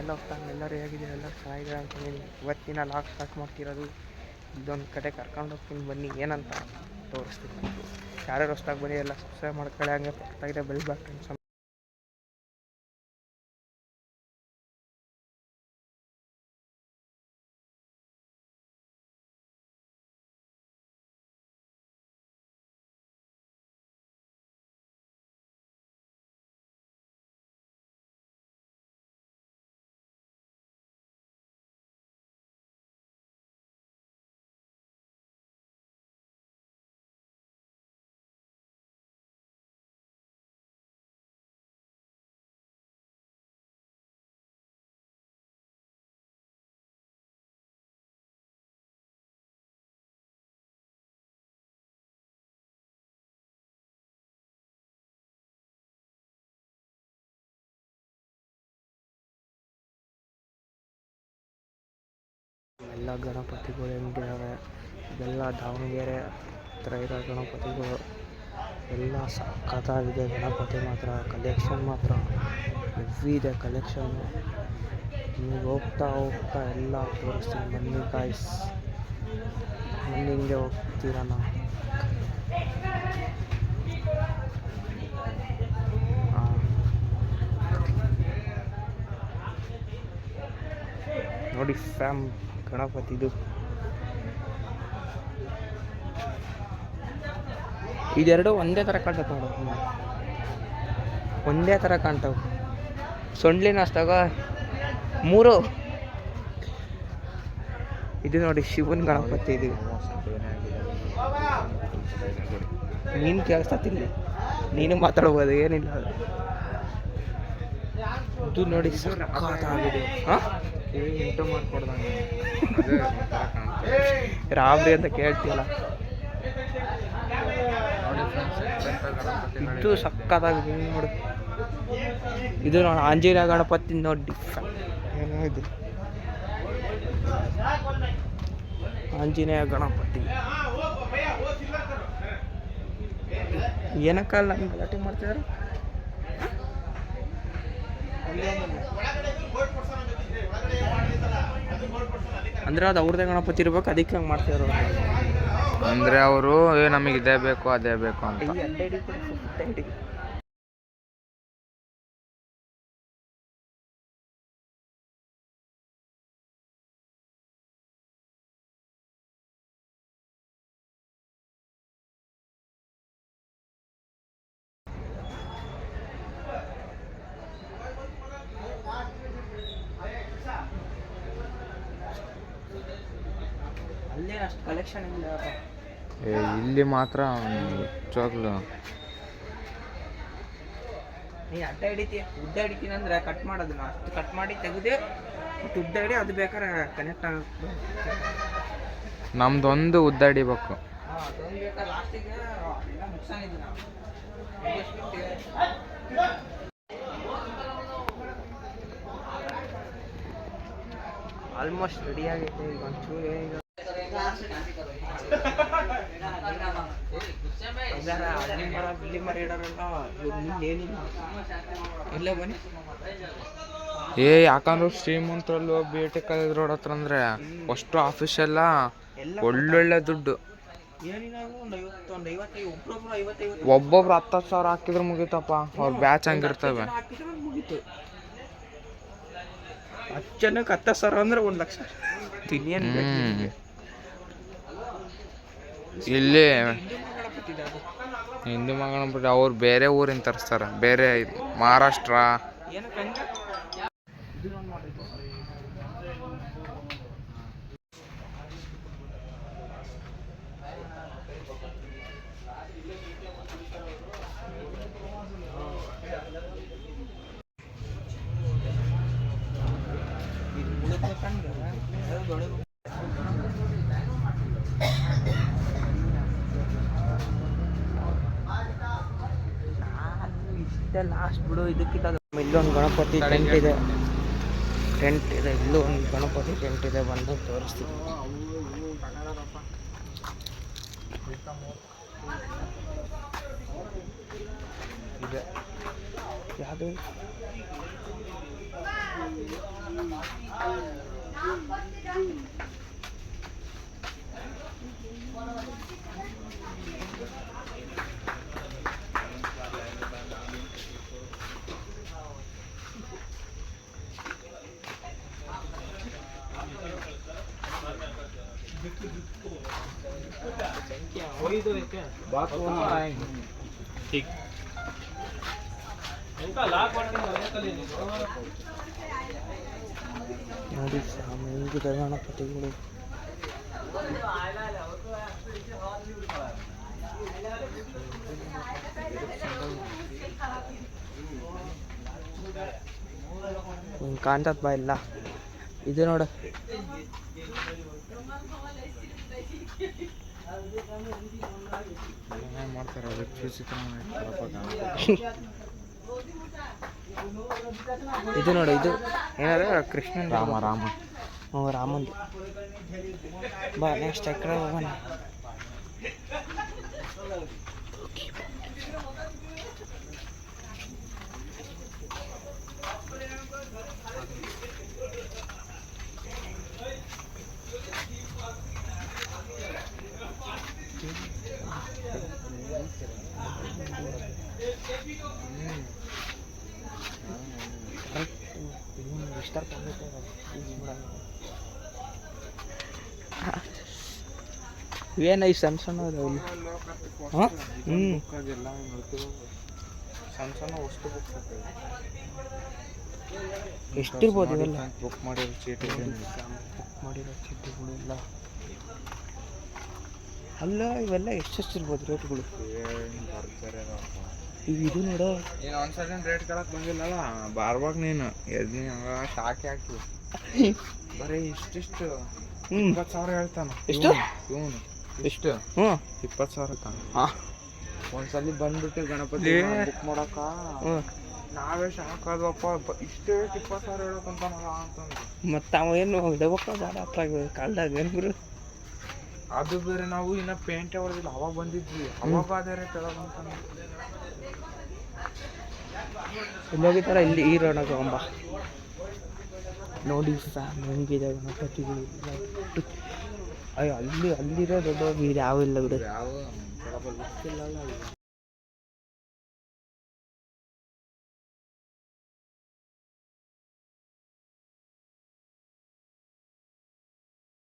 ಎಲ್ಲ ಹೋಗ್ತಾನೆ. ಎಲ್ಲರೂ ಹೇಗಿದ್ದೀರಿ, ಎಲ್ಲರೂ ಚೆನ್ನಾಗಿದೆ ಅಂತೀನಿ. ಇವತ್ತಿನ ಲಾಗ್ ಸ್ಟಾರ್ಟ್ ಮಾಡ್ತಿರೋದು ಇದೊಂದು ಕಡೆ ಕರ್ಕೊಂಡು ಹೋಗ್ತೀನಿ, ಬನ್ನಿ ಏನಂತ ತೋರಿಸ್ತೀನಿ. ಯಾರ್ಯಾರು ಹೊಸ್ದಾಗಿ ಬನ್ನಿ, ಎಲ್ಲ ಸಬ್ಸ್ಕ್ರೈಬ್ ಮಾಡ್ಕೊಳ್ಳಿ, ಹಂಗೆ ಪಕ್ಕದಾಗಿದೆ ಬೆಲ್ ಬಟನ್. ಎಲ್ಲ ಗಣಪತಿಗಳು ಹೆಂಗಿದ್ದಾವೆ, ಇದೆಲ್ಲ ದಾವಣಗೆರೆ ಹತ್ರ ಇರೋ ಗಣಪತಿಗಳು. ಎಲ್ಲ ಸಖತ್ತಾಗಿದೆ ಗಣಪತಿ ಮಾತ್ರ. ಕಲೆಕ್ಷನ್ ಮಾತ್ರ ಹೆವಿ ಇದೆ ಕಲೆಕ್ಷನ್ನು. ನೀವು ಹೋಗ್ತಾ ಎಲ್ಲ ತೋರಿಸ್ತೀನಿ, ಬನ್ನಿ ಗಾಯ್ಸ್. ಬನ್ನಿ, ಹಿಂಗೆ ಹೋಗ್ತೀರ ನಾವು. ನೋಡಿ ಫ್ಯಾಮ್ ಗಣಪತಿದು. ಇದೆರಡು ಒಂದೇ ಥರ ಕಾಣ್ತವೆ ನೋಡು, ಒಂದೇ ಥರ ಕಾಣ್ತವೆ. ಸೊಂಡ್ಲಿನ ಅಷ್ಟಾಗ 3. ಇದು ನೋಡಿ ಶಿವನ್ ಗಣಪತಿ. ಇದು ನೀನು ಕೇಳಿಸ್ತಿಲ್ಲ, ನೀನು ಮಾತಾಡ್ಬೋದು, ಏನಿಲ್ಲ. ಇದು ನೋಡಿ ಸಖತ್ತಾಗಿದೆ. ರಾಬ್ರಿ ಅಂತ ಕೇಳ್ತಿಲ್ಲ. ಇದು ಸಖತ್ತಾಗಿದೆ ನೋಡಿ. ಇದು ನೋಡಿ ಆಂಜನೇಯ ಗಣಪತಿ ನೋಡಿ. ಏನೋ ಇದು ಆಂಜನೇಯ ಗಣಪತಿ. ಏನಕ್ಕಲ್ಲ ನಂಗೆ ಗಲಾಟೆ ಮಾಡ್ತಿದಾರೆ. ಅಂದ್ರೆ ಅದು ಅವ್ರದೇ ಗಣಪತಿ ಇರ್ಬೇಕು, ಅದಕ್ಕೆ ಹಂಗೆ ಮಾಡ್ತಿದ್ರು. ಅಂದರೆ ಅವರು ನಮಗೆ ಇದೇ ಬೇಕು ಅದೇ ಬೇಕು ಅಂತ. ಅಲ್ಲೇ ಅಷ್ಟು ಕಲೆಕ್ಷನ್ ಇಲ್ಲ. ಇಲ್ಲಿ ಮಾತ್ರ ಚೋಕ್ಲು ನೀ ಅಡ್ಡ ಹಿಡಿತೀಯ, ಉದ್ದ ಹಿಡಿತೀನಿ ಅಂದ್ರೆ ಕಟ್ ಮಾಡೋದನ್ನ ಅಷ್ಟು ಕಟ್ ಮಾಡಿ ತೆಗೆದೇ ಮತ್ತು ಉದ್ದ ಹಿಡಿ. ಅದು ಬೇಕಾದ್ರೆ ಕನೆಕ್ಟ್ ಆಗುತ್ತೆ. ನಮ್ದೊಂದು ಉದ್ದ ಹಿಡಿಬೇಕು. ಅದೊಂದು ಬೇಕಾದ್ರೆ ಲಾಸ್ಟಿಗೆ ಎಲ್ಲ ಮುಗಿಸಾನಿದ್ದು ನಾವು. ಆಲ್ಮೋಸ್ಟ್ ರೆಡಿ ಆಗೈತೆ. ಈಗ ಒಂಚೂರು ಈಗ ಬಿಲ್ಲಿ ಮರ ಇಡೋರೆಲ್ಲ ಏನಿಲ್ಲ. ಇಲ್ಲೇ ಬನ್ನಿ. ಯಾಕಂದ್ರೆ ಶ್ರೀಮಂತರಲ್ಲೂ BT ಕಾಲೇಜ್ ರೋಡ್ ಹತ್ರ ಅಂದ್ರೆ ಅಷ್ಟು ಆಫೀಸ್ ಎಲ್ಲ ಒಳ್ಳೊಳ್ಳೆ ದುಡ್ಡು. ಒಬ್ಬೊಬ್ರು 10,000 ಹಾಕಿದ್ರೆ ಮುಗೀತಪ್ಪ. ಅವ್ರ ಬ್ಯಾಚ್ ಹಂಗಿರ್ತವೆ. 10 ಜನಕ್ಕೆ 10,000 ಅಂದ್ರೆ 1 ಲಕ್ಷ. ಇಲ್ಲಿ ಹಿಂದೂ ಗಣಪತಿ ಅವ್ರು ಬೇರೆ ಊರಿಂದ ತರಿಸ್ತಾರೆ, ಬೇರೆ ಮಹಾರಾಷ್ಟ್ರ. ಲಾಸ್ಟ್ ಬಿಡು. ಇದಕ್ಕಿಂತ ಇಲ್ಲೊಂದು ಗಣಪತಿ ಟೆಂಟ್ ಇದೆ. ಇಲ್ಲೂ ಒಂದು ಗಣಪತಿ ಟೆಂಟ್ ಇದೆ, ಬಂದು ತೋರಿಸ್ತೀವಿ. ಇದೆ ಯಾವುದು ನೋಡಿ ಸ್ವಾಮಿ ಹೆಂಗಿದೆ ಗಣಪತಿಗಳು. ಹಿಂಗೆ ಕಾಣ್ತದ ಬಾ ಇಲ್ಲ ಇದು ನೋಡು. ಮಾಡ್ತಾರೆ ಇದು ನೋಡು, ಇದು ಏನಾರ ಕೃಷ್ಣನ್ ರಾಮ ಹ್ಞೂ ರಾಮಂದು. ಬಾ ನೆಕ್ಸ್ಟ್ ಆ ಕಡೆ ಹೋಗೋಣ. ಏನ ಈ ಸಣ್ಣ ಸಣ್ಣ ಅದಾವಲ್ಲಿ. ಹಾಂ ಹ್ಞೂ ಸಣ್ಣ ಸಣ್ಣ ವಸ್ತು ಬುಕ್ ಎಷ್ಟಿರ್ಬೋದು ಇವೆಲ್ಲ? ಬುಕ್ ಮಾಡಿರೋ ಚೀಟಿ ಬುಕ್ ಮಾಡಿರೋ ಚೀಟಿಗಳು ಎಲ್ಲ ಅಲ್ಲ, ಇವೆಲ್ಲ ಎಷ್ಟೆಷ್ಟಿರ್ಬೋದು ರೇಟ್ಗಳು? ಈಗ ಇದು ನೋಡು, ನೀನು ಒಂದ್ಸಲ ರೇಟ್ ಕೇಳಕ್ಕೆ ಬಂದಿಲ್ಲಲ್ಲ, ಬಾರ್ಬಾಗ ನೀನು ಎದ್ನಿ ಹಂಗ ಶಾಕಿ ಹಾಕಿ ಬರೀ ಇಷ್ಟಿಷ್ಟು 20,000 ಹೇಳ್ತಾನ. ಎಷ್ಟು? ಇವನು ಎಷ್ಟು? 20,000 ಹೇಳ್ತಾನ. ಹಾಂ ಒಂದ್ಸಲಿ ಬಂದ್ಬಿಟ್ಟು ಗಣಪತಿ ಬುಕ್ ಮಾಡಕ್ಕ ನಾವೇ ಶಾಕ್ ಆದ್ವಪ್ಪ, ಇಷ್ಟೇ 20,000 ಹೇಳಕ್ಕಂತಾನಲ್ಲ ಅಂತಂದು. ಮತ್ತು ಅವ ಏನು ಇಡಬೇಕ ಬೇಡ ಅಪ್ಪ ಕಾಲ್ದಾಗ ಏನು ಗುರು? ಅದು ಬೇರೆ, ನಾವು ಇನ್ನ ಪೇಂಟೇ ಹೊಡೆದಿಲ್ಲ, ಅವಾಗ ಬಂದಿದ್ವಿ, ಅವಾಗ ಅದೇ ರೇಟ್ ಹೇಳೋದಂತಾನೆ. ಇಲ್ಲೋಗಿತ್ತಾರ ಇಲ್ಲಿ ಈ ರೋಡಾಗ ಅಂಬ ನೋಡಿ ಫ್ಯಾಮ್ ಹೆಂಗಿದೆ ಗಣಪತಿಗಳು. ಅಯ್ಯೋ ಅಲ್ಲಿರೋ ದೊಡ್ಡ ಇದು ಯಾವ ಇಲ್ಲ ಬಿಡು. ಯಾವ